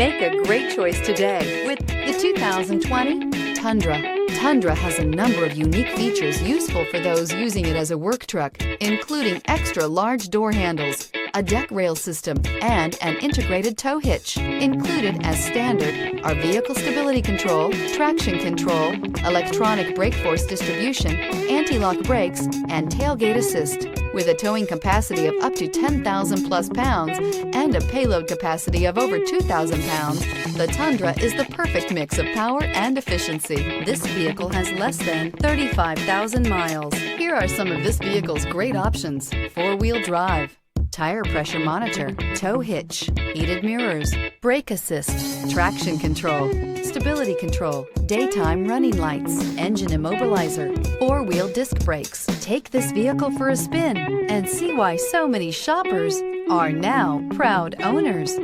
Make a great choice today with the 2020 Tundra. Tundra has a number of unique features useful for those using it as a work truck, including extra large door handles, a deck rail system, and an integrated tow hitch. Included as standard are vehicle stability control, traction control, electronic brake force distribution, anti-lock brakes, and tailgate assist. With a towing capacity of up to 10,000 plus pounds and a payload capacity of over 2,000 pounds, the Tundra is the perfect mix of power and efficiency. This vehicle has less than 35,000 miles. Here are some of this vehicle's great options: four-wheel drive, tire pressure monitor, tow hitch, heated mirrors, brake assist, traction control, stability control, daytime running lights, engine immobilizer, four-wheel disc brakes. Take this vehicle for a spin and see why so many shoppers are now proud owners.